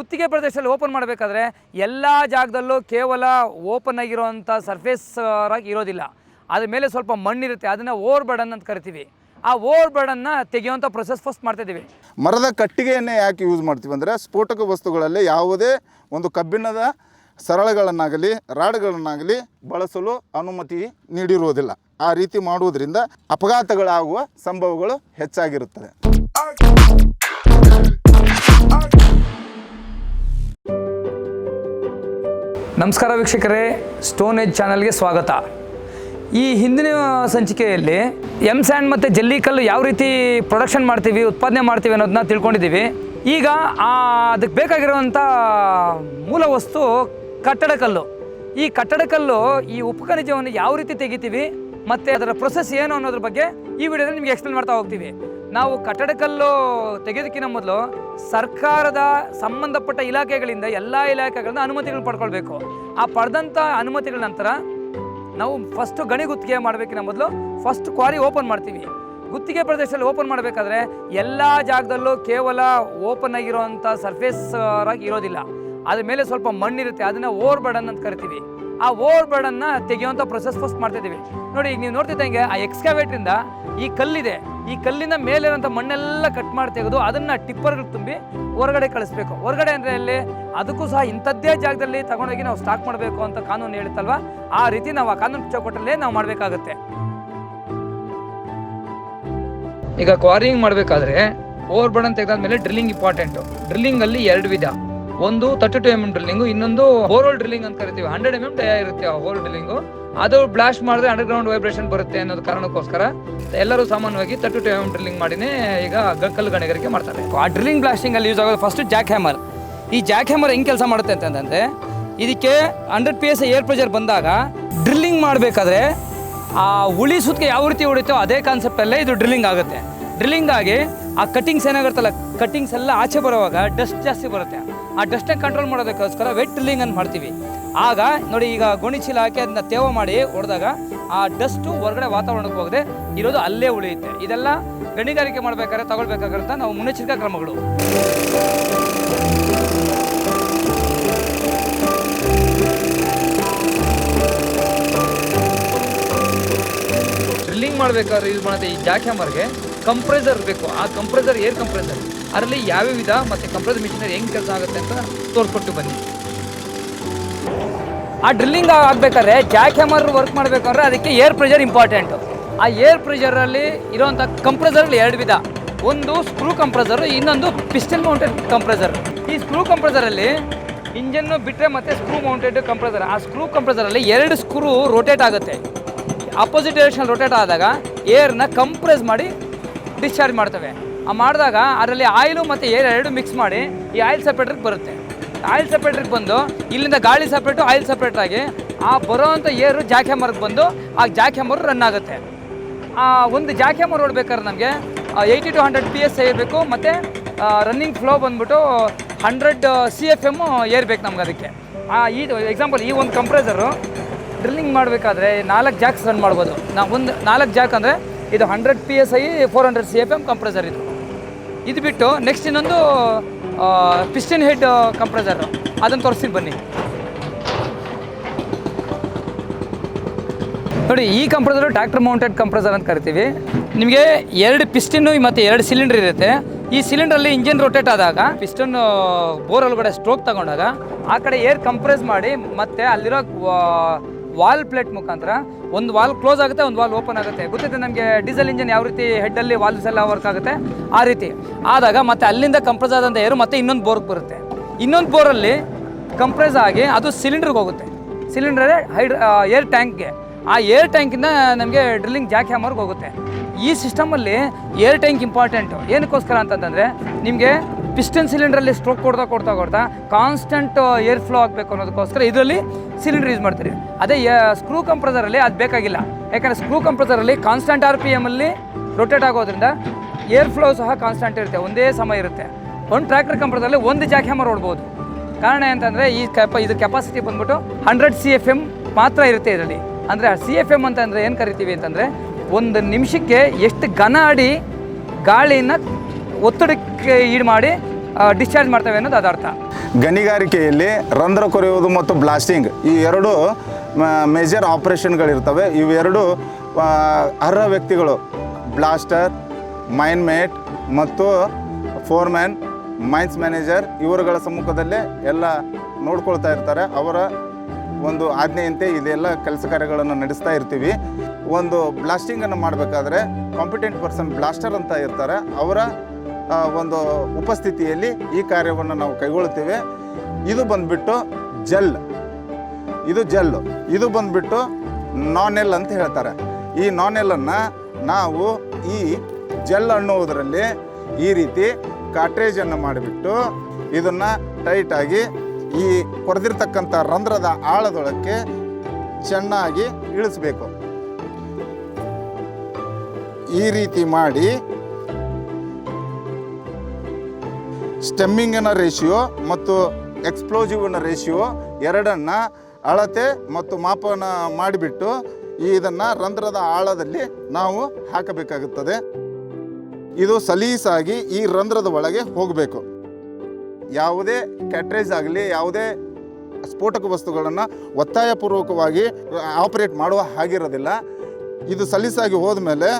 ಗುತ್ತಿಗೆ ಪ್ರದೇಶದಲ್ಲಿ ಓಪನ್ ಮಾಡಬೇಕಾದ್ರೆ ಎಲ್ಲ ಜಾಗದಲ್ಲೂ ಕೇವಲ ಓಪನ್ ಆಗಿರುವಂಥ ಸರ್ಫೇಸ್ ಆಗಿ ಇರೋದಿಲ್ಲ. ಅದ್ರ ಮೇಲೆ ಸ್ವಲ್ಪ ಮಣ್ಣಿರುತ್ತೆ, ಅದನ್ನು ಓವರ್ ಬರ್ಡನ್ ಅಂತ ಕರಿತೀವಿ. ಆ ಓವರ್ ಬರ್ಡನ್ನ ತೆಗೆಯುವಂಥ ಪ್ರೊಸೆಸ್ ಫಸ್ಟ್ ಮಾಡ್ತಿದ್ದೀವಿ. ಮರದ ಕಟ್ಟಿಗೆಯನ್ನೇ ಯಾಕೆ ಯೂಸ್ ಮಾಡ್ತೀವಿ ಅಂದರೆ, ಸ್ಫೋಟಕ ವಸ್ತುಗಳಲ್ಲಿ ಯಾವುದೇ ಒಂದು ಕಬ್ಬಿಣದ ಸರಳುಗಳನ್ನಾಗಲಿ ರಾಡ್ಗಳನ್ನಾಗಲಿ ಬಳಸಲು ಅನುಮತಿ ನೀಡಿರುವುದಿಲ್ಲ. ಆ ರೀತಿ ಮಾಡುವುದರಿಂದ ಅಪಘಾತಗಳಾಗುವ ಸಂಭವಗಳು ಹೆಚ್ಚಾಗಿರುತ್ತದೆ. ನಮಸ್ಕಾರ ವೀಕ್ಷಕರೇ, ಸ್ಟೋನ್ ಏಜ್ ಚಾನಲ್ಗೆ ಸ್ವಾಗತ. ಈ ಹಿಂದಿನ ಸಂಚಿಕೆಯಲ್ಲಿ ಎಮ್ ಸ್ಯಾಂಡ್ ಮತ್ತು ಜಲ್ಲಿಕಲ್ಲು ಯಾವ ರೀತಿ ಪ್ರೊಡಕ್ಷನ್ ಮಾಡ್ತೀವಿ, ಉತ್ಪಾದನೆ ಮಾಡ್ತೀವಿ ಅನ್ನೋದನ್ನ ತಿಳ್ಕೊಂಡಿದ್ದೀವಿ. ಈಗ ಅದಕ್ಕೆ ಬೇಕಾಗಿರುವಂಥ ಮೂಲ ವಸ್ತು ಕಟ್ಟಡಕಲ್ಲು. ಈ ಕಟ್ಟಡಕಲ್ಲು ಈ ಉಪಖನಿಜವನ್ನು ಯಾವ ರೀತಿ ತೆಗಿತೀವಿ ಮತ್ತು ಅದರ ಪ್ರೊಸೆಸ್ ಏನು ಅನ್ನೋದ್ರ ಬಗ್ಗೆ ಈ ವಿಡಿಯೋದಲ್ಲಿ ನಿಮಗೆ ಎಕ್ಸ್ಪ್ಲೇನ್ ಮಾಡ್ತಾ ಹೋಗ್ತೀವಿ. ನಾವು ಕಟ್ಟಡಕಲ್ಲು ತೆಗೆಯೋದಕ್ಕಿಂತ ಮೊದಲು ಸರ್ಕಾರದ ಸಂಬಂಧಪಟ್ಟ ಇಲಾಖೆಗಳಿಂದ ಎಲ್ಲ ಇಲಾಖೆಗಳಿಂದ ಅನುಮತಿಗಳನ್ನ ಪಡ್ಕೊಳ್ಬೇಕು. ಆ ಪಡೆದಂಥ ಅನುಮತಿಗಳ ನಂತರ ನಾವು ಫಸ್ಟು ಗಣಿ ಗುತ್ತಿಗೆ ಮಾಡಬೇಕಿನ ಮೊದಲು ಫಸ್ಟ್ ಕ್ವಾರಿ ಓಪನ್ ಮಾಡ್ತೀವಿ. ಗುತ್ತಿಗೆ ಪ್ರದೇಶದಲ್ಲಿ ಓಪನ್ ಮಾಡಬೇಕಾದ್ರೆ ಎಲ್ಲ ಜಾಗದಲ್ಲೂ ಕೇವಲ ಓಪನ್ ಆಗಿರುವಂಥ ಸರ್ಫೇಸ್ ಆಗಿ ಇರೋದಿಲ್ಲ. ಅದ್ರ ಮೇಲೆ ಸ್ವಲ್ಪ ಮಣ್ಣಿರುತ್ತೆ, ಅದನ್ನು ಓವರ್ ಬರ್ಡನ್ ಅಂತ ಕರಿತೀವಿ. ಆ ಓವರ್ ಬರ್ಡನ್ನ ತೆಗೆಯುವಂಥ ಪ್ರೊಸೆಸ್ ಫಸ್ಟ್ ಮಾಡ್ತಿದ್ದೀವಿ. ನೋಡಿ, ಈಗ ನೀವು ನೋಡ್ತಿದ್ದಂಗೆ ಆ ಎಕ್ಸ್ಕವೇಟ್ರಿಂದ ಈ ಕಲ್ಲಿದೆ, ಈ ಕಲ್ಲಿನ ಮೇಲಿರೋಂಥ ಮಣ್ಣೆಲ್ಲ ಕಟ್ ಮಾಡಿ ತೆಗೆದು ಅದನ್ನು ಟಿಪ್ಪರ್ಗಳು ತುಂಬಿ ಹೊರಗಡೆ ಕಳಿಸ್ಬೇಕು. ಹೊರಗಡೆ ಅಂದರೆ ಅಲ್ಲಿ ಅದಕ್ಕೂ ಸಹ ಇಂಥದ್ದೇ ಜಾಗದಲ್ಲಿ ತಗೊಂಡೋಗಿ ನಾವು ಸ್ಟಾಕ್ ಮಾಡಬೇಕು ಅಂತ ಕಾನೂನು ಹೇಳುತ್ತಲ್ವ, ಆ ರೀತಿ ನಾವು ಆ ಕಾನೂನು ಚೌಕಟ್ಟಲ್ಲೇ ನಾವು ಮಾಡಬೇಕಾಗುತ್ತೆ. ಈಗ ಕ್ವಾರಿಂಗ್ ಮಾಡಬೇಕಾದ್ರೆ ಓವರ್ ಬರ್ಡನ್ ತೆಗೆದಾದ್ಮೇಲೆ ಡ್ರಿಲ್ಲಿಂಗ್ ಇಂಪಾರ್ಟೆಂಟು. ಡ್ರಿಲ್ಲಿಂಗಲ್ಲಿ ಎರಡು ವಿಧ, ಒಂದು 32 mm ಡ್ರಿಲ್ಲಿಂಗು, ಇನ್ನೊಂದು ಬೋರ್ವೆಲ್ ಡ್ರಿಲ್ಲಿಂಗ್ ಅಂತ ಕರಿತೀವಿ. 100 mm ಡಯಾ ಇರುತ್ತೆ ಆ ಹೋಲ್ ಡ್ರಿಲ್ಲಿಂಗು. ಅದು ಬ್ಲಾಸ್ಟ್ ಮಾಡಿದ್ರೆ ಅಂಡರ್ಗ್ರೌಂಡ್ ವೈಬ್ರೇಷನ್ ಬರುತ್ತೆ ಅನ್ನೋದು ಕಾರಣಕ್ಕೋಸ್ಕರ ಎಲ್ಲರೂ ಸಾಮಾನ್ಯವಾಗಿ 32 mm ಡ್ರಿಲ್ಲಿಂಗ್ ಮಾಡಿನೇ ಈಗ ಕಲ್ಲು ಗಣಿಗಾರಿಕೆ ಮಾಡ್ತಾರೆ. ಆ ಡ್ರಿಲ್ಲಿಂಗ್ ಬ್ಲಾಸ್ಟಿಂಗ್ ಅಲ್ಲಿ ಯೂಸ್ ಆಗೋದು ಫಸ್ಟ್ ಜಾಕ್ ಹ್ಯಾಮರ್. ಈ ಜಾಕ್ ಹ್ಯಾಮರ್ ಹೆಂಗೆ ಕೆಲಸ ಮಾಡುತ್ತೆ ಅಂತಂದ್ರೆ, ಇದಕ್ಕೆ 100 PSI ಏರ್ ಪ್ರೆಷರ್ ಬಂದಾಗ ಡ್ರಿಲ್ಲಿಂಗ್ ಮಾಡಬೇಕಾದ್ರೆ ಆ ಉಳಿ ಸುತ್ತಿಗೆ ಯಾವ ರೀತಿ ಹೊಡಿತೋ ಅದೇ ಕಾನ್ಸೆಪ್ಟಲ್ಲೇ ಇದು ಡ್ರಿಲ್ಲಿಂಗ್ ಆಗುತ್ತೆ. ಡ್ರಿಲ್ಲಿಂಗ್ ಆಗಿ ಆ ಕಟ್ಟಿಂಗ್ಸ್ ಏನಾಗಿರುತ್ತಲ್ಲ, ಕಟ್ಟಿಂಗ್ಸ್ ಎಲ್ಲ ಆಚೆ ಬರುವಾಗ ಡಸ್ಟ್ ಜಾಸ್ತಿ ಬರುತ್ತೆ. ಆ ಡಸ್ಟೇ ಕಂಟ್ರೋಲ್ ಮಾಡೋದಕ್ಕೋಸ್ಕರ ವೆಟ್ ಡ್ರಿಲ್ಲಿಂಗ್ ಅಂತ ಮಾಡ್ತೀವಿ. ಆಗ ನೋಡಿ, ಈಗ ಗೋಣಿ ಚೀಲ ಹಾಕಿ ಅದನ್ನ ತೇವ ಮಾಡಿ ಹೊಡೆದಾಗ ಆ ಡಸ್ಟು ಹೊರಗಡೆ ವಾತಾವರಣಕ್ಕೆ ಹೋಗದೆ ಇರೋದು ಅಲ್ಲೇ ಉಳಿಯುತ್ತೆ. ಇದೆಲ್ಲ ಗಣಿಗಾರಿಕೆ ಮಾಡಬೇಕಾದ್ರೆ ತಗೊಳ್ಬೇಕಾಗಿರುತ್ತ ನಾವು ಮುನ್ನೆಚ್ಚರಿಕಾ ಕ್ರಮಗಳು. ಡ್ರಿಲ್ಲಿಂಗ್ ಮಾಡಬೇಕಾದ್ರೆ ಯೂಸ್ ಮಾಡುತ್ತೆ ಈ ಜಾಕ್ ಹ್ಯಾಮರ್ಗೆ ಕಂಪ್ರೆಸರ್ ಬೇಕು. ಆ ಕಂಪ್ರೆಸರ್ ಏರ್ ಕಂಪ್ರೆಸರ್, ಅದರಲ್ಲಿ ಯಾವ್ಯಾವ ವಿಧ ಮತ್ತು ಕಂಪ್ರೆಸರ್ ಮಿಷಿನರಿ ಹೆಂಗೆ ಕೆಲಸ ಆಗುತ್ತೆ ಅಂತ ತೋರಿಸ್ಕೊಟ್ಟು ಬನ್ನಿ. ಆ ಡ್ರಿಲ್ಲಿಂಗ್ ಆಗಬೇಕಾದ್ರೆ ಜಾಕ್ ಹ್ಯಾಮರ್ ವರ್ಕ್ ಮಾಡಬೇಕಂದ್ರೆ ಅದಕ್ಕೆ ಏರ್ ಪ್ರೆಷರ್ ಇಂಪಾರ್ಟೆಂಟು. ಆ ಏರ್ ಪ್ರೆಷರಲ್ಲಿ ಇರೋವಂಥ ಕಂಪ್ರೆಸರ್ಗಳು ಎರಡು ವಿಧ, ಒಂದು ಸ್ಕ್ರೂ ಕಂಪ್ರೆಸರ್, ಇನ್ನೊಂದು ಪಿಸ್ಟನ್ ಮೌಂಟೆಡ್ ಕಂಪ್ರೆಸರ್. ಈ ಸ್ಕ್ರೂ ಕಂಪ್ರೆಸರಲ್ಲಿ ಇಂಜನ್ನು ಬಿಟ್ಟರೆ ಮತ್ತು ಸ್ಕ್ರೂ ಮೌಂಟೆಡ್ ಕಂಪ್ರೆಸರ್. ಆ ಸ್ಕ್ರೂ ಕಂಪ್ರೆಸರಲ್ಲಿ ಎರಡು ಸ್ಕ್ರೂ ರೊಟೇಟ್ ಆಗುತ್ತೆ. ಅಪೋಸಿಟ್ ಡೈರೆಕ್ಷನ್ ರೊಟೇಟ್ ಆದಾಗ ಏರ್ನ ಕಂಪ್ರೆಸ್ ಮಾಡಿ ಡಿಸ್ಚಾರ್ಜ್ ಮಾಡ್ತವೆ. ಆ ಮಾಡಿದಾಗ ಅದರಲ್ಲಿ ಆಯಿಲು ಮತ್ತು ಏರ್ ಎರಡು ಮಿಕ್ಸ್ ಮಾಡಿ ಈ ಆಯಿಲ್ ಸಪ್ರೇಟ್ರಿಗೆ ಬರುತ್ತೆ. ಆಯಿಲ್ ಸಪ್ರೇಟ್ರಿಗೆ ಬಂದು ಇಲ್ಲಿಂದ ಗಾಳಿ ಸಪ್ರೇಟು ಆಯಿಲ್ ಸಪ್ರೇಟ್ ಆಗಿ ಆ ಬರೋವಂಥ ಏರು ಜಾಕ್ ಹ್ಯಾಮರ್ಗೆ ಬಂದು ಆ ಜಾಕ್ ಹ್ಯಾಮರ್ ರನ್ ಆಗುತ್ತೆ. ಒಂದು ಜಾಕ್ ಹ್ಯಾಮರ್ ಹೊಡ್ಬೇಕಾದ್ರೆ ನಮಗೆ 80 to 100 PSI ಇರಬೇಕು ಮತ್ತು ರನ್ನಿಂಗ್ ಫ್ಲೋ ಬಂದ್ಬಿಟ್ಟು 100 CFM ಏರ್ ಬೇಕು ನಮ್ಗೆ. ಅದಕ್ಕೆ ಈ ಎಕ್ಸಾಂಪಲ್ ಈ ಒಂದು ಕಂಪ್ರೆಸರು ಡ್ರಿಲ್ಲಿಂಗ್ ಮಾಡಬೇಕಾದ್ರೆ 4 ಜಾಕ್ಸ್ ರನ್ ಮಾಡ್ಬೋದು. ನಾವು ಒಂದು 4 ಜಾಕ್ ಅಂದರೆ ಇದು 100 PSI 400 CFM ಕಂಪ್ರೆಸರ್. ಇದು ಬಿಟ್ಟು ನೆಕ್ಸ್ಟ್ ಇನ್ನೊಂದು ಪಿಸ್ಟನ್ ಹೆಡ್ ಕಂಪ್ರೆಸರ್, ಅದನ್ನು ತೋರಿಸ್ತೀನಿ ಬನ್ನಿ. ನೋಡಿ, ಈ ಕಂಪ್ರೆಸರು ಟ್ರ್ಯಾಕ್ಟರ್ ಮೌಂಟೆಡ್ ಕಂಪ್ರೆಸರ್ ಅಂತ ಕರಿತೀವಿ. ನಿಮಗೆ 2 ಪಿಸ್ಟನ್ನು ಮತ್ತು 2 ಸಿಲಿಂಡರ್ ಇರುತ್ತೆ. ಈ ಸಿಲಿಂಡ್ರಲ್ಲಿ ಇಂಜಿನ್ ರೊಟೇಟ್ ಆದಾಗ ಪಿಸ್ಟನ್ ಬೋರ್ ಒಳಗಡೆ ಸ್ಟ್ರೋಕ್ ತಗೊಂಡಾಗ ಆ ಕಡೆ ಏರ್ ಕಂಪ್ರೆಸ್ ಮಾಡಿ ಮತ್ತು ಅಲ್ಲಿರೋ ವಾಲ್ ಪ್ಲೇಟ್ ಮುಖಾಂತರ ಒಂದು ವಾಲ್ ಕ್ಲೋಸ್ ಆಗುತ್ತೆ, ಒಂದು ವಾಲ್ ಓಪನ್ ಆಗುತ್ತೆ. ಗೊತ್ತಿದೆ ನಮಗೆ ಡೀಸೆಲ್ ಇಂಜಿನ್ ಯಾವ ರೀತಿ ಹೆಡ್ಡಲ್ಲಿ ವಾಲ್ಸ್ ಎಲ್ಲ ವರ್ಕ್ ಆಗುತ್ತೆ, ಆ ರೀತಿ ಆದಾಗ ಮತ್ತೆ ಅಲ್ಲಿಂದ ಕಂಪ್ರೆಸ್ ಆದಂಥ ಏರು ಮತ್ತೆ ಇನ್ನೊಂದು ಬೋರ್ಗೆ ಬರುತ್ತೆ. ಇನ್ನೊಂದು ಬೋರಲ್ಲಿ ಕಂಪ್ರೆಸ್ ಆಗಿ ಅದು ಸಿಲಿಂಡ್ರಿಗೆ ಹೋಗುತ್ತೆ. ಸಿಲಿಂಡರ್ ಏರ್ ಟ್ಯಾಂಕ್ಗೆ, ಆ ಏರ್ ಟ್ಯಾಂಕಿಂದ ನಮಗೆ ಡ್ರಿಲ್ಲಿಂಗ್ ಜಾಕ್ ಹ್ಯಾಮರ್ಗೆ ಹೋಗುತ್ತೆ. ಈ ಸಿಸ್ಟಮಲ್ಲಿ ಏರ್ ಟ್ಯಾಂಕ್ ಇಂಪಾರ್ಟೆಂಟು. ಏನಕ್ಕೋಸ್ಕರ ಅಂತಂದರೆ, ನಿಮಗೆ ಪಿಸ್ಟನ್ ಸಿಲಿಂಡ್ರಲ್ಲಿ ಸ್ಟ್ರೋಕ್ ಕೊಡ್ತಾ ಕಾನ್ಸ್ಟೆಂಟ್ ಏರ್ ಫ್ಲೋ ಆಗಬೇಕು ಅನ್ನೋದಕ್ಕೋಸ್ಕರ ಇದರಲ್ಲಿ ಸಿಲಿಂಡರ್ ಯೂಸ್ ಮಾಡ್ತೀರಿ. ಅದೇ ಸ್ಕ್ರೂ ಕಂಪ್ರೆಸರಲ್ಲಿ ಅದು ಬೇಕಾಗಿಲ್ಲ. ಯಾಕಂದರೆ ಸ್ಕ್ರೂ ಕಂಪ್ರೆಸರಲ್ಲಿ ಕಾನ್ಸ್ಟೆಂಟ್ RPM ಅಲ್ಲಿ ರೊಟೇಟ್ ಆಗೋದ್ರಿಂದ ಏರ್ ಫ್ಲೋ ಸಹ ಕಾನ್ಸ್ಟೆಂಟ್ ಇರುತ್ತೆ, ಒಂದೇ ಸಮಯ ಇರುತ್ತೆ. ಒಂದು ಟ್ರ್ಯಾಕ್ಟರ್ ಕಂಪ್ರೆಸರಲ್ಲಿ ಒಂದು ಜಾಕ್ ಹ್ಯಾಮರ್ ಹೊಡ್ಬೋದು. ಕಾರಣ ಏನಂತಂದರೆ ಇದು ಕೆಪಾಸಿಟಿ ಬಂದ್ಬಿಟ್ಟು 100 CFM ಮಾತ್ರ ಇರುತ್ತೆ ಇದರಲ್ಲಿ. ಅಂದರೆ CFM ಅಂತಂದರೆ ಏನು ಕರಿತೀವಿ ಅಂತಂದರೆ, ಒಂದು ನಿಮಿಷಕ್ಕೆ ಎಷ್ಟು ಘನ ಅಡಿ ಗಾಳಿನ ಒತ್ತಡಕ್ಕೆ ಈಡು ಮಾಡಿ ಡಿಸ್ಚಾರ್ಜ್ ಮಾಡ್ತವೆ ಅನ್ನೋದು ಅದರ್ಥ. ಗಣಿಗಾರಿಕೆಯಲ್ಲಿ ರಂಧ್ರ ಕೊರೆಯುವುದು ಮತ್ತು ಬ್ಲಾಸ್ಟಿಂಗ್ ಈ ಎರಡು ಮೇಜರ್ ಆಪರೇಷನ್ಗಳಿರ್ತವೆ. ಇವೆರಡು ಅರ್ಹ ವ್ಯಕ್ತಿಗಳು ಬ್ಲಾಸ್ಟರ್, ಮೈನ್ ಮೇಟ್ ಮತ್ತು ಫೋರ್ಮ್ಯಾನ್, ಮೈನ್ಸ್ ಮ್ಯಾನೇಜರ್ ಇವರುಗಳ ಸಮ್ಮುಖದಲ್ಲೇ ಎಲ್ಲ ನೋಡ್ಕೊಳ್ತಾ ಇರ್ತಾರೆ. ಅವರ ಒಂದು ಆಜ್ಞೆಯಂತೆ ಇದೆಲ್ಲ ಕೆಲಸ ಕಾರ್ಯಗಳನ್ನು ನಡೆಸ್ತಾ ಇರ್ತೀವಿ. ಒಂದು ಬ್ಲಾಸ್ಟಿಂಗನ್ನು ಮಾಡಬೇಕಾದ್ರೆ ಕಾಂಪಿಟೆಂಟ್ ಪರ್ಸನ್ ಬ್ಲಾಸ್ಟರ್ ಅಂತ ಇರ್ತಾರೆ. ಅವರ ಒಂದು ಉಪಸ್ಥಿತಿಯಲ್ಲಿ ಈ ಕಾರ್ಯವನ್ನು ನಾವು ಕೈಗೊಳ್ಳುತ್ತೇವೆ. ಇದು ಬಂದುಬಿಟ್ಟು ಜೆಲ್ಲು, ಇದು ಬಂದುಬಿಟ್ಟು ನಾನೆಲ್ ಅಂತ ಹೇಳ್ತಾರೆ. ಈ ನಾನೆಲ್ಲನ್ನು ನಾವು ಈ ಜೆಲ್ ಅನ್ನುವುದರಲ್ಲಿ ಈ ರೀತಿ ಕಾಟ್ರೇಜನ್ನು ಮಾಡಿಬಿಟ್ಟು ಇದನ್ನು ಟೈಟಾಗಿ ಈ ಕೊರೆದಿರ್ತಕ್ಕಂಥ ರಂಧ್ರದ ಆಳದೊಳಕ್ಕೆ ಚೆನ್ನಾಗಿ ಇಳಿಸ್ಬೇಕು. ಈ ರೀತಿ ಮಾಡಿ ಸ್ಟೆಮ್ಮಿಂಗಿನ ರೇಷಿಯೋ ಮತ್ತು ಎಕ್ಸ್ಪ್ಲೋಸಿವ್ನ ರೇಷಿಯೋ ಎರಡನ್ನು ಅಳತೆ ಮತ್ತು ಮಾಪನ ಮಾಡಿಬಿಟ್ಟು ಇದನ್ನು ರಂಧ್ರದ ಆಳದಲ್ಲಿ ನಾವು ಹಾಕಬೇಕಾಗುತ್ತದೆ. ಇದು ಸಲೀಸಾಗಿ ಈ ರಂಧ್ರದ ಒಳಗೆ ಹೋಗಬೇಕು. ಯಾವುದೇ ಕ್ಯಾಟ್ರೇಜ್ ಆಗಲಿ ಯಾವುದೇ ಸ್ಫೋಟಕ ವಸ್ತುಗಳನ್ನು ಒತ್ತಾಯಪೂರ್ವಕವಾಗಿ ಆಪರೇಟ್ ಮಾಡುವ ಹಾಗಿರೋದಿಲ್ಲ. ಇದು ಸಲೀಸಾಗಿ ಹೋದ್ಮೇಲೆ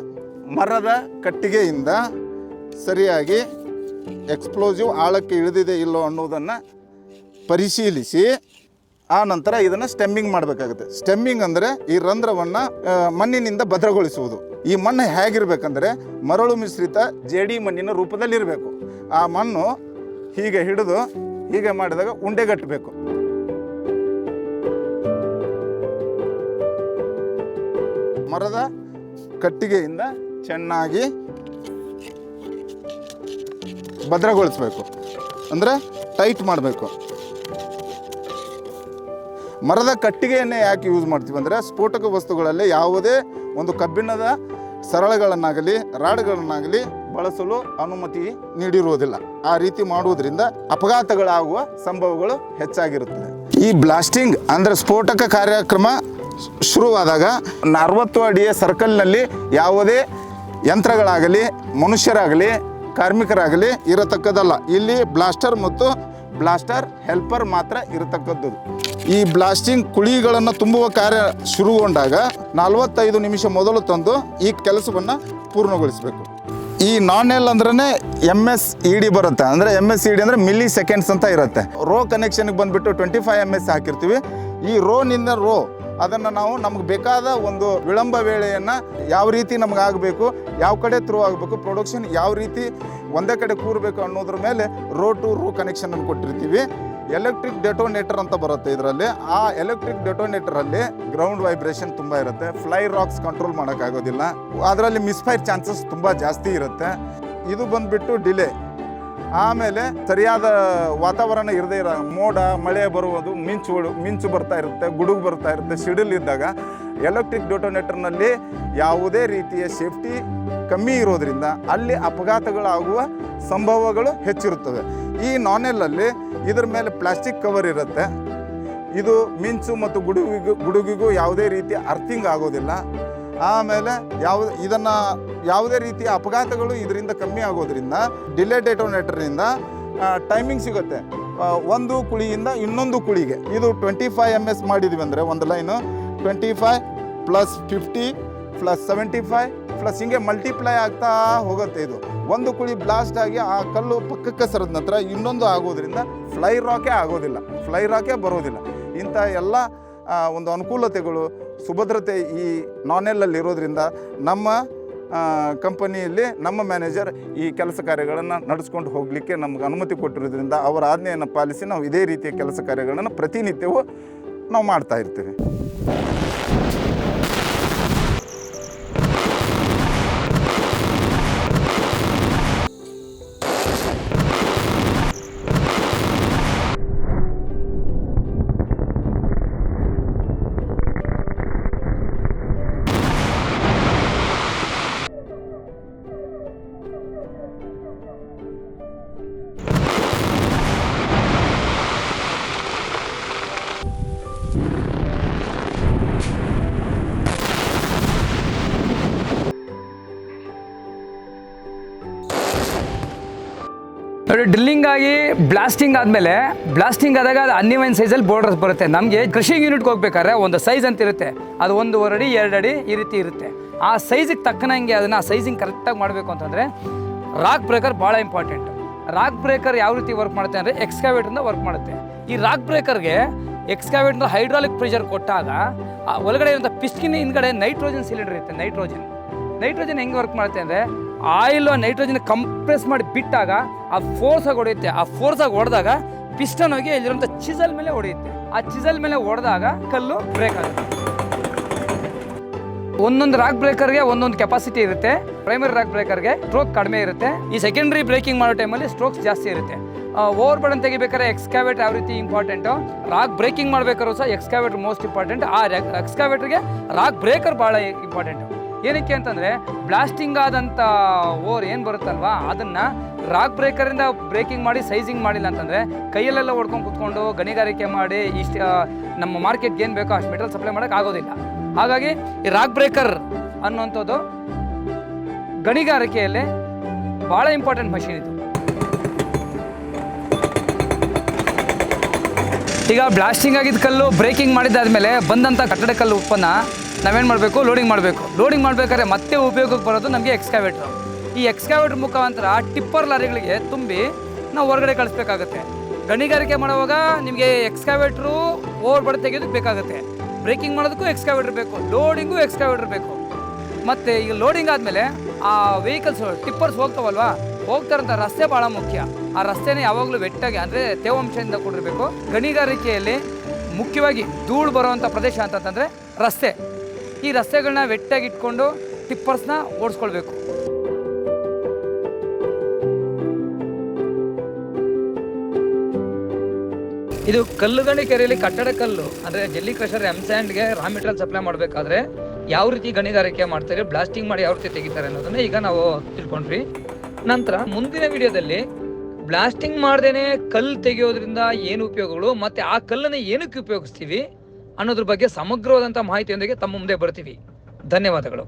ಮರದ ಕಟ್ಟಿಗೆಯಿಂದ ಸರಿಯಾಗಿ ಎಕ್ಸ್ಪ್ಲೋಸಿವ್ ಆಳಕ್ಕೆ ಇಳಿದಿದೆ ಇಲ್ಲೋ ಅನ್ನೋದನ್ನು ಪರಿಶೀಲಿಸಿ ಆ ನಂತರ ಇದನ್ನು ಸ್ಟೆಮ್ಮಿಂಗ್ ಮಾಡಬೇಕಾಗುತ್ತೆ. ಸ್ಟೆಮ್ಮಿಂಗ್ ಅಂದರೆ ಈ ರಂಧ್ರವನ್ನು ಮಣ್ಣಿನಿಂದ ಭದ್ರಗೊಳಿಸುವುದು. ಈ ಮಣ್ಣು ಹೇಗಿರಬೇಕಂದ್ರೆ ಮರಳು ಮಿಶ್ರಿತ ಜೇಡಿ ಮಣ್ಣಿನ ರೂಪದಲ್ಲಿರಬೇಕು. ಆ ಮಣ್ಣು ಹೀಗೆ ಹಿಡಿದು ಹೀಗೆ ಮಾಡಿದಾಗ ಉಂಡೆಗಟ್ಟಬೇಕು. ಮರದ ಕಟ್ಟಿಗೆಯಿಂದ ಚೆನ್ನಾಗಿ ಭದ್ರಗೊಳಿಸಬೇಕು, ಅಂದರೆ ಟೈಟ್ ಮಾಡಬೇಕು. ಮರದ ಕಟ್ಟಿಗೆಯನ್ನೇ ಯಾಕೆ ಯೂಸ್ ಮಾಡ್ತೀವಿ ಅಂದರೆ ಸ್ಫೋಟಕ ವಸ್ತುಗಳಲ್ಲಿ ಯಾವುದೇ ಒಂದು ಕಬ್ಬಿಣದ ಸರಳುಗಳನ್ನಾಗಲಿ ರಾಡ್ಗಳನ್ನಾಗಲಿ ಬಳಸಲು ಅನುಮತಿ ನೀಡಿರುವುದಿಲ್ಲ. ಆ ರೀತಿ ಮಾಡುವುದರಿಂದ ಅಪಘಾತಗಳಾಗುವ ಸಂಭವಗಳು ಹೆಚ್ಚಾಗಿರುತ್ತದೆ. ಈ ಬ್ಲಾಸ್ಟಿಂಗ್ ಅಂದರೆ ಸ್ಫೋಟಕ ಕಾರ್ಯಕ್ರಮ ಶುರುವಾದಾಗ 40 ಅಡಿಯ ಸರ್ಕಲ್ನಲ್ಲಿ ಯಾವುದೇ ಯಂತ್ರಗಳಾಗಲಿ ಮನುಷ್ಯರಾಗಲಿ ಕಾರ್ಮಿಕರಾಗಲಿ ಇರತಕ್ಕದ್ದಲ್ಲ. ಇಲ್ಲಿ ಬ್ಲಾಸ್ಟರ್ ಮತ್ತು ಬ್ಲಾಸ್ಟರ್ ಹೆಲ್ಪರ್ ಮಾತ್ರ ಇರತಕ್ಕದ್ದು. ಈ ಬ್ಲಾಸ್ಟಿಂಗ್ ಕುಳಿಗಳನ್ನು ತುಂಬುವ ಕಾರ್ಯ ಶುರುಗೊಂಡಾಗ 45 ನಿಮಿಷ ಮೊದಲು ತಂದು ಈ ಕೆಲಸವನ್ನು ಪೂರ್ಣಗೊಳಿಸಬೇಕು. ಈ ನಾನೆಲ್ ಅಂದ್ರೆ MSED ಬರುತ್ತೆ. ಅಂದರೆ MSED ಅಂದರೆ ಮಿಲಿ ಸೆಕೆಂಡ್ಸ್ ಅಂತ ಇರುತ್ತೆ. ರೋ ಕನೆಕ್ಷನ್ಗೆ ಬಂದುಬಿಟ್ಟು 25 MS ಹಾಕಿರ್ತೀವಿ. ಈ ರೋನಿಂದ ರೋ ಅದನ್ನು ನಾವು ನಮಗೆ ಬೇಕಾದ ಒಂದು ವಿಳಂಬ ವೇಳೆಯನ್ನು ಯಾವ ರೀತಿ ನಮ್ಗೆ ಆಗಬೇಕು, ಯಾವ ಕಡೆ ಥ್ರೂ ಆಗಬೇಕು, ಪ್ರೊಡಕ್ಷನ್ ಯಾವ ರೀತಿ ಒಂದೇ ಕಡೆ ಕೂರಬೇಕು ಅನ್ನೋದ್ರ ಮೇಲೆ ರೋ ಟು ರೋ ಕನೆಕ್ಷನನ್ನು ಕೊಟ್ಟಿರ್ತೀವಿ. ಎಲೆಕ್ಟ್ರಿಕ್ ಡೆಟೋನೇಟರ್ ಅಂತ ಬರುತ್ತೆ ಇದರಲ್ಲಿ. ಆ ಎಲೆಕ್ಟ್ರಿಕ್ ಡೆಟೋನೇಟರಲ್ಲಿ ಗ್ರೌಂಡ್ ವೈಬ್ರೇಷನ್ ತುಂಬ ಇರುತ್ತೆ. ಫ್ಲೈ ರಾಕ್ಸ್ ಕಂಟ್ರೋಲ್ ಮಾಡೋಕ್ಕಾಗೋದಿಲ್ಲ. ಅದರಲ್ಲಿ ಮಿಸ್ಫೈರ್ ಚಾನ್ಸಸ್ ತುಂಬ ಜಾಸ್ತಿ ಇರುತ್ತೆ. ಇದು ಬಂದುಬಿಟ್ಟು ಡಿಲೇ. ಆಮೇಲೆ ಸರಿಯಾದ ವಾತಾವರಣ ಇರದೇ ಇರೋ ಮೋಡ ಮಳೆ ಬರುವುದು, ಮಿಂಚು ಬರ್ತಾ ಇರುತ್ತೆ, ಗುಡುಗು ಬರ್ತಾ ಇರುತ್ತೆ. ಸಿಡಿಲ್ ಇದ್ದಾಗ ಎಲೆಕ್ಟ್ರಿಕ್ ಡೆಟೋನೇಟರ್ನಲ್ಲಿ ಯಾವುದೇ ರೀತಿಯ ಸೇಫ್ಟಿ ಕಮ್ಮಿ ಇರೋದ್ರಿಂದ ಅಲ್ಲಿ ಅಪಘಾತಗಳಾಗುವ ಸಂಭವಗಳು ಹೆಚ್ಚಿರುತ್ತವೆ. ಈ ನಾನೆಲ್ಲಲ್ಲಿ ಇದರ ಮೇಲೆ ಪ್ಲಾಸ್ಟಿಕ್ ಕವರ್ ಇರುತ್ತೆ. ಇದು ಮಿಂಚು ಮತ್ತು ಗುಡುಗಿಗೂ ಯಾವುದೇ ರೀತಿಯ ಅರ್ಥಿಂಗ್ ಆಗೋದಿಲ್ಲ. ಆಮೇಲೆ ಇದನ್ನು ಯಾವುದೇ ರೀತಿಯ ಅಪಘಾತಗಳು ಇದರಿಂದ ಕಮ್ಮಿ ಆಗೋದ್ರಿಂದ ಡಿಲೇ ಡೆಟೋನೇಟರ್ನಿಂದ ಟೈಮಿಂಗ್ ಸಿಗುತ್ತೆ. ಒಂದು ಕುಳಿಯಿಂದ ಇನ್ನೊಂದು ಕುಳಿಗೆ ಇದು 25 MS ಮಾಡಿದ್ವಿ ಅಂದರೆ ಒಂದು ಲೈನು 25 + 50 + 75 ಪ್ಲಸ್ ಹಿಂಗೆ ಮಲ್ಟಿಪ್ಲೈ ಆಗ್ತಾ ಹೋಗುತ್ತೆ. ಇದು ಒಂದು ಕುಳಿ ಬ್ಲಾಸ್ಟ್ ಆಗಿ ಆ ಕಲ್ಲು ಪಕ್ಕಕ್ಕೆ ಸರಿದ ನಂತರ ಇನ್ನೊಂದು ಆಗೋದ್ರಿಂದ ಫ್ಲೈ ರಾಕೇ ಬರೋದಿಲ್ಲ. ಇಂಥ ಎಲ್ಲ ಒಂದು ಅನುಕೂಲತೆಗಳು ಸುಭದ್ರತೆ ಈ ನಾನೆಲ್ಲಲ್ಲಿ ಇರೋದ್ರಿಂದ ನಮ್ಮ ಕಂಪನಿಯಲ್ಲಿ ನಮ್ಮ ಮ್ಯಾನೇಜರ್ ಈ ಕೆಲಸ ಕಾರ್ಯಗಳನ್ನು ನಡೆಸ್ಕೊಂಡು ಹೋಗಲಿಕ್ಕೆ ನಮ್ಗೆ ಅನುಮತಿ ಕೊಟ್ಟಿರೋದ್ರಿಂದ ಅವರ ಆಜ್ಞೆಯನ್ನು ಪಾಲಿಸಿ ನಾವು ಇದೇ ರೀತಿಯ ಕೆಲಸ ಕಾರ್ಯಗಳನ್ನು ಪ್ರತಿನಿತ್ಯವೂ ನಾವು ಮಾಡ್ತಾ ಇರ್ತೀವಿ. ಡ್ರಿಲ್ಲಿಂಗ್ ಆಗಿ ಬ್ಲಾಸ್ಟಿಂಗ್ ಆದಮೇಲೆ ಬ್ಲಾಸ್ಟಿಂಗ್ ಆದಾಗ ಅದು ಅನ್ಇವನ್ ಸೈಜಲ್ಲಿ ಬೋರ್ಡರ್ಸ್ ಬರುತ್ತೆ. ನಮಗೆ ಕೃಷಿ ಯೂನಿಟ್ಗೆ ಹೋಗ್ಬೇಕಾದ್ರೆ ಒಂದು ಸೈಜ್ ಅಂತ ಇರುತ್ತೆ, ಅದು 1.5 ಅಡಿ 2 ಅಡಿ ಈ ರೀತಿ ಇರುತ್ತೆ. ಆ ಸೈಜಿಗೆ ತಕ್ಕನಂಗೆ ಅದನ್ನು ಸೈಜಿಂಗ್ ಕರೆಕ್ಟಾಗಿ ಮಾಡಬೇಕು ಅಂತಂದರೆ ರಾಕ್ ಬ್ರೇಕರ್ ಭಾಳ ಇಂಪಾರ್ಟೆಂಟ್. ರಾಕ್ ಬ್ರೇಕರ್ ಯಾವ ರೀತಿ ವರ್ಕ್ ಮಾಡುತ್ತೆ ಅಂದರೆ ಎಕ್ಸ್ಕಾವೇಟ್ರಿಂದ ವರ್ಕ್ ಮಾಡುತ್ತೆ. ಈ ರಾಕ್ ಬ್ರೇಕರ್ಗೆ ಎಕ್ಸ್ಕಾವೇಟ್ರಿಂದ ಹೈಡ್ರಾಲಿಕ್ ಪ್ರೆಷರ್ ಕೊಟ್ಟಾಗ ಆ ಒಳಗಡೆ ಇರುವಂಥ ಪಿಸ್ಕಿನ ಹಿಂದ್ಗಡೆ ನೈಟ್ರೋಜನ್ ಸಿಲಿಂಡರ್ ಇರುತ್ತೆ. ನೈಟ್ರೋಜನ್ ಹೆಂಗೆ ವರ್ಕ್ ಮಾಡುತ್ತೆ ಅಂದರೆ ಆಯಿಲ್ ನೈಟ್ರೋಜನ್ ಕಂಪ್ರೆಸ್ ಮಾಡಿ ಬಿಟ್ಟಾಗ ಆ ಫೋರ್ಸಾಗಿ ಹೊಡೆಯುತ್ತೆ. ಆ ಫೋರ್ಸಾಗಿ ಹೊಡೆದಾಗ ಪಿಸ್ಟನ್ ಹೋಗಿ ಇಲ್ಲಿರುವಂಥ ಚಿಸಲ್ ಮೇಲೆ ಹೊಡೆಯುತ್ತೆ. ಆ ಚಿಸಲ್ ಮೇಲೆ ಹೊಡೆದಾಗ ಕಲ್ಲು ಬ್ರೇಕ್ ಆಗುತ್ತೆ. ಒಂದೊಂದು ರಾಕ್ ಬ್ರೇಕರ್ಗೆ ಒಂದೊಂದು ಕೆಪಾಸಿಟಿ ಇರುತ್ತೆ. ಪ್ರೈಮರಿ ರಾಕ್ ಬ್ರೇಕರ್ಗೆ ಸ್ಟ್ರೋಕ್ ಕಡಿಮೆ ಇರುತ್ತೆ. ಈ ಸೆಕೆಂಡ್ರಿ ಬ್ರೇಕಿಂಗ್ ಮಾಡೋ ಟೈಮಲ್ಲಿ ಸ್ಟ್ರೋಕ್ಸ್ ಜಾಸ್ತಿ ಇರುತ್ತೆ. ಓವರ್ ಬರ್ಡನ್ ತೆಗಿಬೇಕಾದ್ರೆ ಎಕ್ಸ್ಕಾವೇಟರ್ ಯಾವ ರೀತಿ ಇಂಪಾರ್ಟೆಂಟು, ರಾಕ್ ಬ್ರೇಕಿಂಗ್ ಮಾಡಬೇಕಾದ್ರೂ ಸಹ ಎಕ್ಸ್ಕಾವೇಟರ್ ಮೋಸ್ಟ್ ಇಂಪಾರ್ಟೆಂಟ್. ಆ ಎಕ್ಸ್ಕಾವೇಟರ್ಗೆ ರಾಕ್ ಬ್ರೇಕರ್ ಭಾಳ ಇಂಪಾರ್ಟೆಂಟು. ಏನಕ್ಕೆ ಅಂತಂದರೆ ಬ್ಲಾಸ್ಟಿಂಗ್ ಆದಂಥ ಓರ್ ಏನು ಬರುತ್ತಲ್ವಾ ಅದನ್ನು ರಾಕ್ ಬ್ರೇಕರಿಂದ ಬ್ರೇಕಿಂಗ್ ಮಾಡಿ ಸೈಜಿಂಗ್ ಮಾಡಿಲ್ಲ ಅಂತಂದರೆ ಕೈಯಲ್ಲೆಲ್ಲ ಹೊಡ್ಕೊಂಡು ಕೂತ್ಕೊಂಡು ಗಣಿಗಾರಿಕೆ ಮಾಡಿ ಇಷ್ಟು ನಮ್ಮ ಮಾರ್ಕೆಟ್ಗೆ ಏನು ಬೇಕೋ ಅಷ್ಟು ಮೆಟೀರಿಯಲ್ ಸಪ್ಲೈ ಮಾಡೋಕ್ಕೆ ಆಗೋದಿಲ್ಲ. ಹಾಗಾಗಿ ಈ ರಾಕ್ ಬ್ರೇಕರ್ ಅನ್ನುವಂಥದ್ದು ಗಣಿಗಾರಿಕೆಯಲ್ಲಿ ಭಾಳ ಇಂಪಾರ್ಟೆಂಟ್ ಮಷೀನ್ ಇದು. ಈಗ ಬ್ಲಾಸ್ಟಿಂಗ್ ಆಗಿದ್ದ ಕಲ್ಲು ಬ್ರೇಕಿಂಗ್ ಮಾಡಿದ್ದಾದಮೇಲೆ ಬಂದಂಥ ಕಟ್ಟಡ ಕಲ್ಲು ಉತ್ಪನ್ನ ನಾವೇನು ಮಾಡಬೇಕು, ಲೋಡಿಂಗ್ ಮಾಡಬೇಕು. ಲೋಡಿಂಗ್ ಮಾಡಬೇಕಾದ್ರೆ ಮತ್ತೆ ಉಪಯೋಗಕ್ಕೆ ಬರೋದು ನಮಗೆ ಎಕ್ಸ್ಕಾವೇಟ್ರು. ಈ ಎಕ್ಸ್ಕಾವೇಟ್ರ್ ಮುಖಾಂತರ ಟಿಪ್ಪರ್ ಲಾರಿಗಳಿಗೆ ತುಂಬಿ ನಾವು ಹೊರಗಡೆ ಕಳಿಸ್ಬೇಕಾಗತ್ತೆ. ಗಣಿಗಾರಿಕೆ ಮಾಡುವಾಗ ನಿಮಗೆ ಎಕ್ಸ್ಕಾವೇಟ್ರು ಓವರ್ ಬರ್ಡ್ ತೆಗೆಯೋದಕ್ಕೆ ಬೇಕಾಗುತ್ತೆ. ಬ್ರೇಕಿಂಗ್ ಮಾಡೋದಕ್ಕೂ ಎಕ್ಸ್ಕಾವೇಟ್ರ್ ಬೇಕು, ಲೋಡಿಂಗು ಎಕ್ಸ್ಕಾವೇಟ್ರ್ ಬೇಕು. ಮತ್ತು ಈಗ ಲೋಡಿಂಗ್ ಆದಮೇಲೆ ಆ ವೆಹಿಕಲ್ಸ್ ಟಿಪ್ಪರ್ಸ್ ಹೋಗ್ತಾವಲ್ವಾ, ಹೋಗ್ತಾರಂಥ ರಸ್ತೆ ಭಾಳ ಮುಖ್ಯ. ಆ ರಸ್ತೆನೇ ಯಾವಾಗಲೂ ವೆಟ್ಟಾಗಿ ಅಂದರೆ ತೇವಾಂಶದಿಂದ ಕೂಡಿರಬೇಕು. ಗಣಿಗಾರಿಕೆಯಲ್ಲಿ ಮುಖ್ಯವಾಗಿ ಧೂಳು ಬರುವಂಥ ಪ್ರದೇಶ ಅಂತಂದರೆ ರಸ್ತೆ. ಈ ರಸ್ತೆಗಳನ್ನ ವೆಟ್ಟಾಗಿ ಇಟ್ಕೊಂಡು ಟಿಪ್ಪರ್ಸ್ನ ಓಡಿಸ್ಕೊಳ್ಬೇಕು. ಇದು ಕಲ್ಲುಗಣಿ ಕೆರೆಯಲ್ಲಿ ಕಟ್ಟಡ ಕಲ್ಲು ಅಂದರೆ ಜಲ್ಲಿ ಕ್ರಷರ್ ಸ್ಯಾಂಡ್ಗೆ ರಾ ಮೆಟೀರಿಯಲ್ ಸಪ್ಲೈ ಮಾಡಬೇಕಾದ್ರೆ ಯಾವ ರೀತಿ ಗಣಿಗಾರಿಕೆ ಮಾಡ್ತಾರೆ, ಬ್ಲಾಸ್ಟಿಂಗ್ ಮಾಡಿ ಯಾವ ರೀತಿ ತೆಗಿತಾರೆ ಅನ್ನೋದನ್ನ ಈಗ ನಾವು ತಿಳ್ಕೊಂಡ್ವಿ. ನಂತರ ಮುಂದಿನ ವಿಡಿಯೋದಲ್ಲಿ ಬ್ಲಾಸ್ಟಿಂಗ್ ಮಾಡ್ದೇನೆ ಕಲ್ಲು ತೆಗೆಯೋದ್ರಿಂದ ಏನು ಉಪಯೋಗಗಳು ಮತ್ತು ಆ ಕಲ್ಲನ್ನು ಏನಕ್ಕೆ ಉಪಯೋಗಿಸ್ತೀವಿ ಅನ್ನೋದ್ರ ಬಗ್ಗೆ ಸಮಗ್ರವಾದಂಥ ಮಾಹಿತಿಯೊಂದಿಗೆ ತಮ್ಮ ಮುಂದೆ ಬರ್ತೀವಿ. ಧನ್ಯವಾದಗಳು.